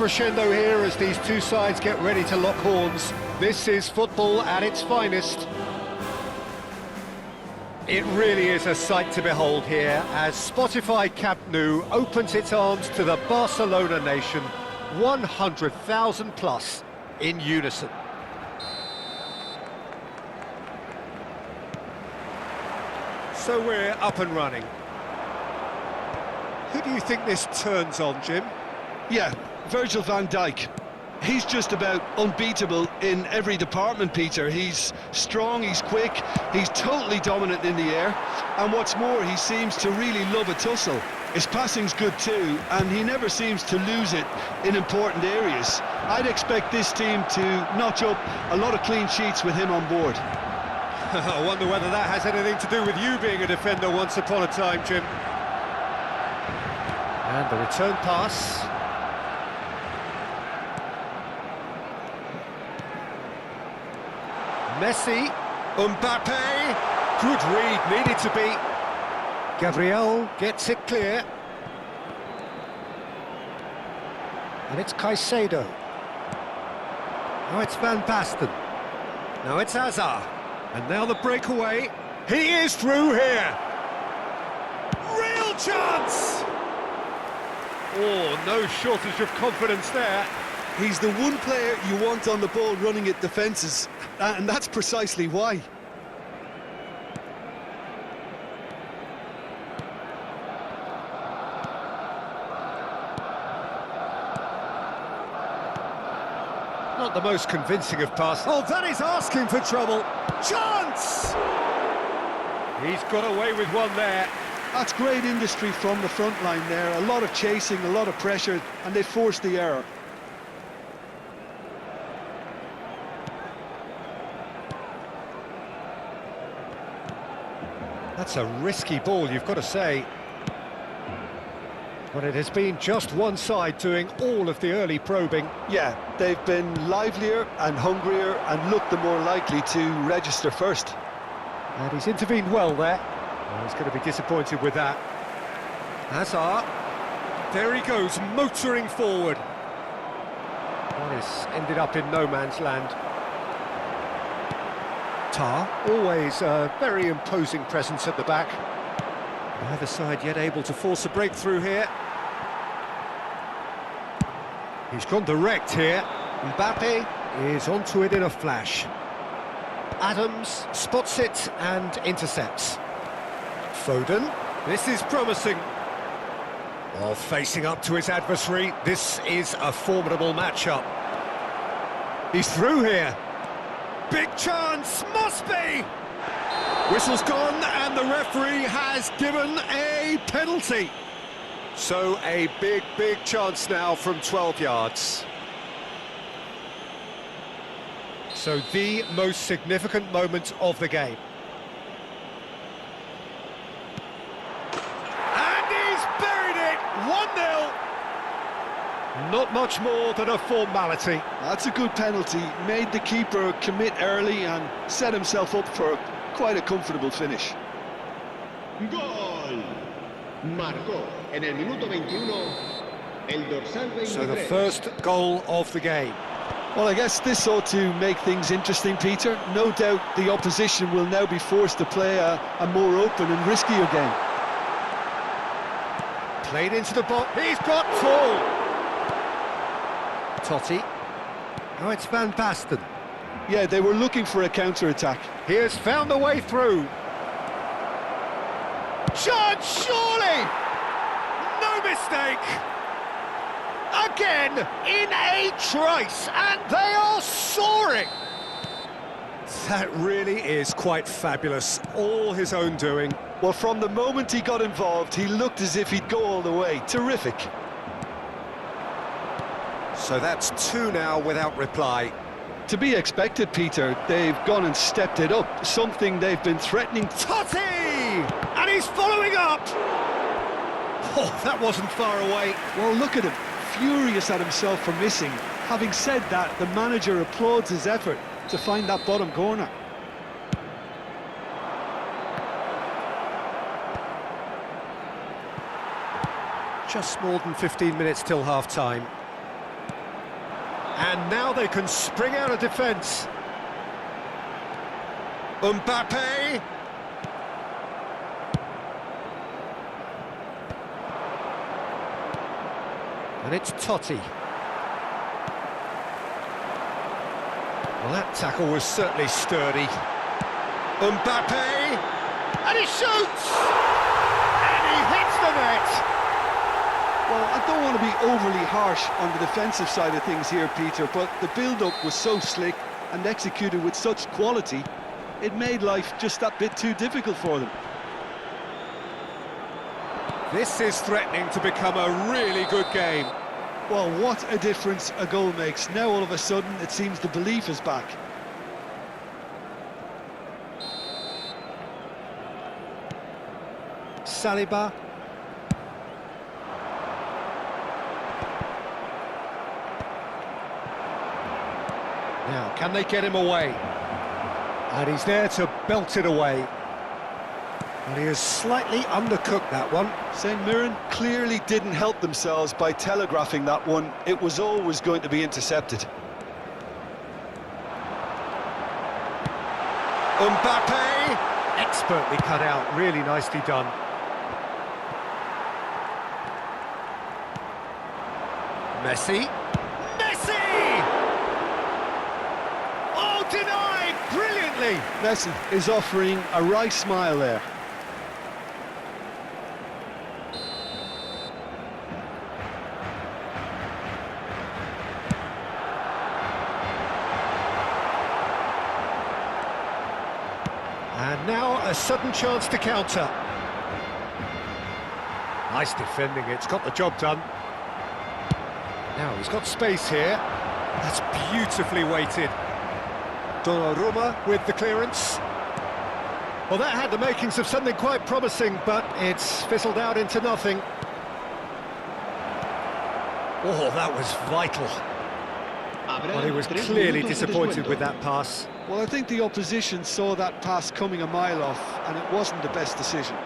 Crescendo here as these two sides get ready to lock horns. This is football at its finest. It really is a sight to behold here as Spotify Camp Nou opens its arms to the Barcelona nation, 100,000 plus in unison. So we're up and running. Who do you think this turns on, Jim? Yeah, Virgil van Dijk. He's just about unbeatable in every department, Peter. He's strong, he's quick, he's totally dominant in the air, and what's more, he seems to really love a tussle. His passing's good too, and he never seems to lose it in important areas. I'd expect this team to notch up a lot of clean sheets with him on board. I wonder whether that has anything to do with you being a defender once upon a time, Jim. And the return pass. Messi, Mbappe, good read, needed to be. Gabriel gets it clear. And it's Caicedo. Now it's Van Basten. Now it's Hazard. And now the breakaway. He is through here. Real chance! Oh, no shortage of confidence there. He's the one player you want on the ball running at defences, and that's precisely why. Not the most convincing of passes. Oh, that is asking for trouble. Chance! He's got away with one there. That's great industry from the front line there. A lot of chasing, a lot of pressure, and they forced the error. That's a risky ball, you've got to say. But it has been just one side doing all of the early probing. Yeah, they've been livelier and hungrier and looked the more likely to register first. And he's intervened well there. Oh, he's going to be disappointed with that. Hazard. There he goes, motoring forward. Well, it's ended up in no man's land. Tar, always a very imposing presence at the back. Neither side yet able to force a breakthrough here. He's gone direct here. Mbappe is onto it in a flash. Adams spots it and intercepts. Foden, this is promising. While facing up to his adversary, this is a formidable matchup. He's through here. Big chance, must be! Whistle's gone and the referee has given a penalty. So a big chance now from 12 yards. So the most significant moment of the game. And he's buried it, 1-0. Not much more than a formality. That's a good penalty. Made the keeper commit early and set himself up for quite a comfortable finish. Gol. Marcó en el minuto 21 el dorsal 23. So the first goal of the game. Well, I guess this ought to make things interesting, Peter. No doubt the opposition will now be forced to play a more open and riskier game. Played into the box. He's got full. Totti. Now it's Van Basten. Yeah, they were looking for a counter-attack. He has found a way through. Chance, surely! No mistake! Again, in a trice, and they are soaring! That really is quite fabulous, all his own doing. Well, from the moment he got involved, he looked as if he'd go all the way. Terrific. So that's two now without reply. To be expected, Peter. They've gone and stepped it up, something they've been threatening. Totti! And he's following up! Oh, that wasn't far away. Well, look at him, furious at himself for missing. Having said that, the manager applauds his effort to find that bottom corner. Just more than 15 minutes till half-time. And now they can spring out of defence. Mbappe. And it's Totti. Well, that tackle was certainly sturdy. Mbappe. And he shoots! And he hits the net! Well, I don't want to be overly harsh on the defensive side of things here, Peter, but the build-up was so slick and executed with such quality, it made life just that bit too difficult for them. This is threatening to become a really good game. Well, what a difference a goal makes. Now all of a sudden it seems the belief is back. Saliba. Now, can they get him away? And he's there to belt it away. And he has slightly undercooked that one. St Mirren clearly didn't help themselves by telegraphing that one. It was always going to be intercepted. Mbappe! Expertly cut out, really nicely done. Messi. Messi! Oh, denied! Brilliantly! Messi is offering a wry smile there. And now a sudden chance to counter. Nice defending, it's got the job done. Now he's got space here. That's beautifully weighted. Donnarumma with the clearance. Well, that had the makings of something quite promising, but it's fizzled out into nothing. Oh, that was vital. Well, he was clearly disappointed with that pass. Well, I think the opposition saw that pass coming a mile off, and it wasn't the best decision.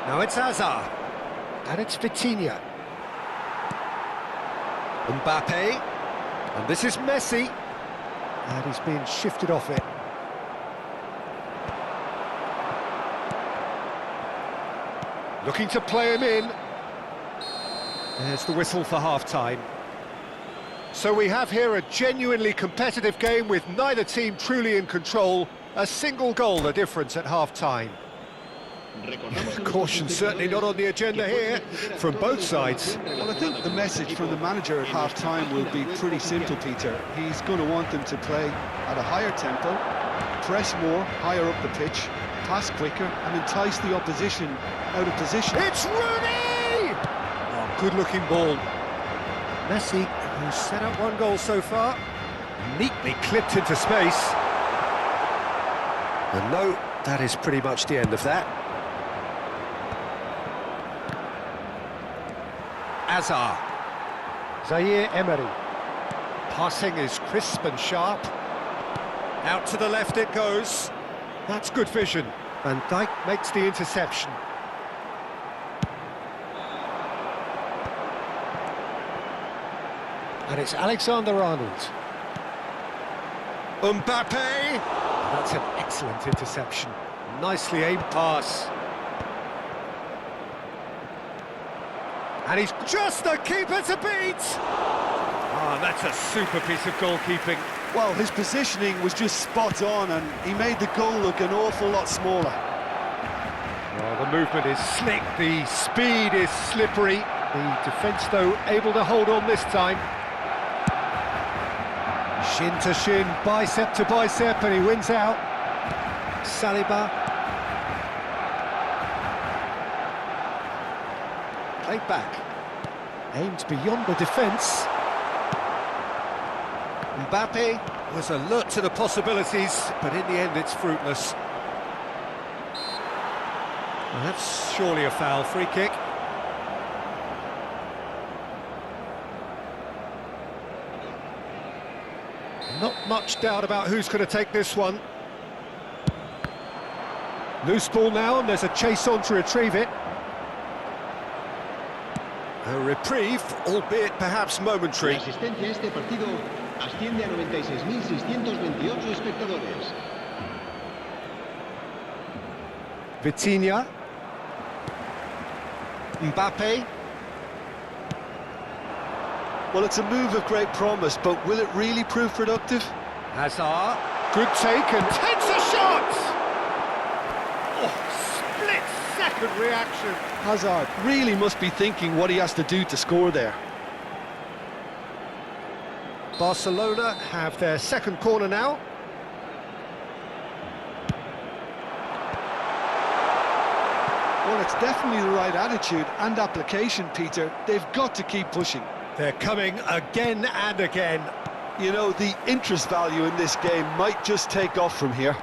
Now it's Hazard. And it's Vitinha. Mbappe. And this is Messi. And he's been shifted off it. Looking to play him in. There's the whistle for half-time. So we have here a genuinely competitive game with neither team truly in control. A single goal the difference at half-time. Caution certainly not on the agenda here from both sides. Well, I think the message from the manager at half-time will be pretty simple, Peter. He's going to want them to play at a higher tempo, press more, higher up the pitch, pass quicker, and entice the opposition out of position. It's Rooney! Oh, good-looking ball. Messi, who's set up one goal so far, neatly clipped into space. And no, that is pretty much the end of that. Hazard. Zaire Emery. Passing is crisp and sharp. Out to the left it goes. That's good vision. Van Dijk makes the interception. And it's Alexander-Arnold. Mbappe! That's an excellent interception. Nicely aimed pass. And he's just the keeper to beat! Ah, that's a super piece of goalkeeping. Well, his positioning was just spot on, and he made the goal look an awful lot smaller. Well, the movement is slick, the speed is slippery. The defence, though, able to hold on this time. Shin to shin, bicep to bicep, and he wins out. Saliba. Played back. Aimed beyond the defence. Mbappe was alert to the possibilities, but in the end it's fruitless. Well, that's surely a foul, free kick. Not much doubt about who's going to take this one. Loose ball now, and there's a chase on to retrieve it. A reprieve, albeit perhaps La momentary. asistencia a este partido asciende a 96.628 espectadores. Vitinha. Mbappe. Well, it's a move of great promise, but will it really prove productive? Hazard. Good take and takes a shot! Oh, split-second reaction. Hazard really must be thinking what he has to do to score there. Barcelona have their second corner now. Well, it's definitely the right attitude and application, Peter. They've got to keep pushing. They're coming again and again. You know, the interest value in this game might just take off from here.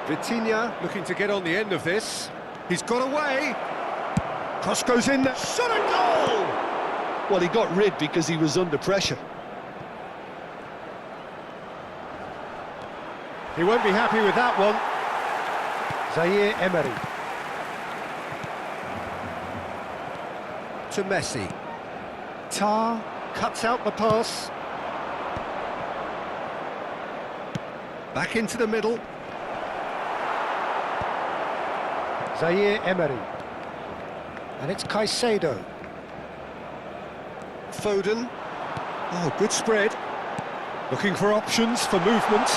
Vitinha looking to get on the end of this. He's got away. Cross goes in there. Shot a goal! Well, he got rid because he was under pressure. He won't be happy with that one. Zaire Emery. To Messi. Tar cuts out the pass. Back into the middle. Zaire Emery. And it's Caicedo. Foden. Oh, good spread. Looking for options for movement.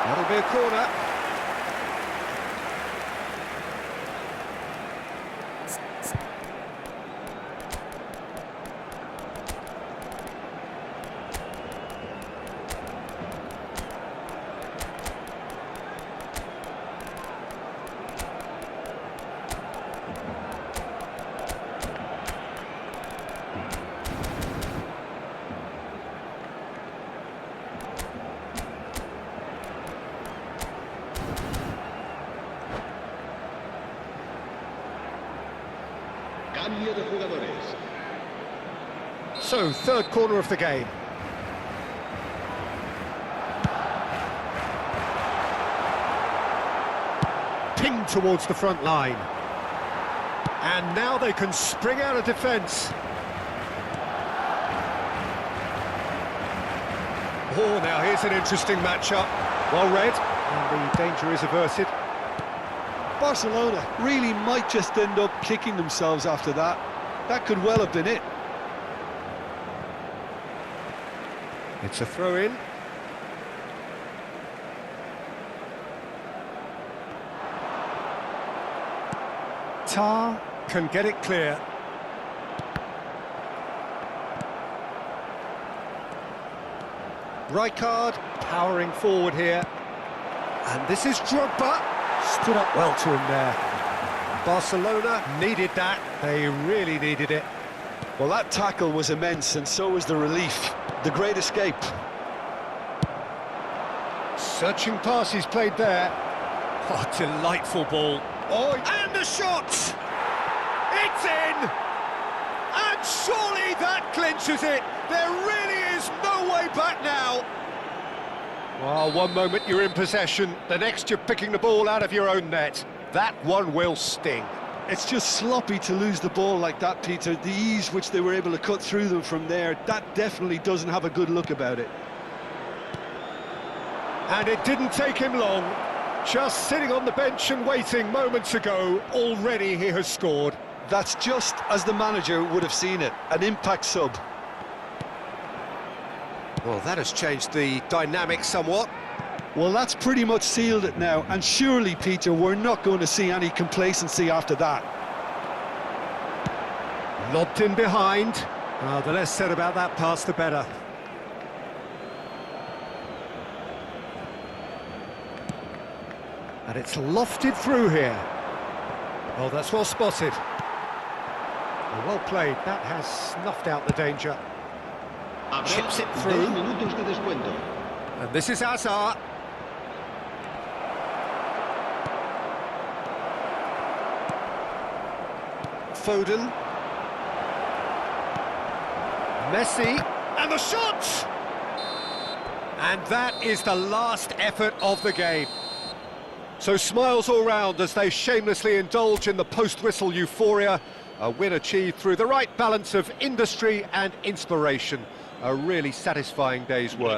That'll be a corner. Cambio de jugadores. So, third corner of the game. Pinged towards the front line. And now they can spring out of defence. Oh, now here's an interesting matchup. Well read, and the danger is averted. Barcelona really might just end up kicking themselves after that. That could well have been it. It's a throw-in. Tar can get it clear. Rijkaard powering forward here. And this is Drogba. Stood up well to him there. Barcelona needed that. They really needed it. Well, that tackle was immense, and so was the relief. The great escape. Searching pass he's played there. Oh, delightful ball. Oh, and the shot! It's in! And surely that clinches it. There really is no way back now. Well, one moment you're in possession, the next you're picking the ball out of your own net. That one will sting. It's just sloppy to lose the ball like that, Peter. The ease which they were able to cut through them from there, that definitely doesn't have a good look about it. And it didn't take him long. Just sitting on the bench and waiting moments ago, already he has scored. That's just as the manager would have seen it, an impact sub. Well, that has changed the dynamic somewhat. Well, that's pretty much sealed it now, and surely, Peter, we're not going to see any complacency after that. Lobbed in behind. Well, the less said about that pass, the better. And it's lofted through here. Oh, that's well spotted. Well played. That has snuffed out the danger. Chips it through. 2 minutos de descuento. And this is Hazard. Foden. Messi. And the shot! And that is the last effort of the game. So smiles all round as they shamelessly indulge in the post-whistle euphoria. A win achieved through the right balance of industry and inspiration. A really satisfying day's work.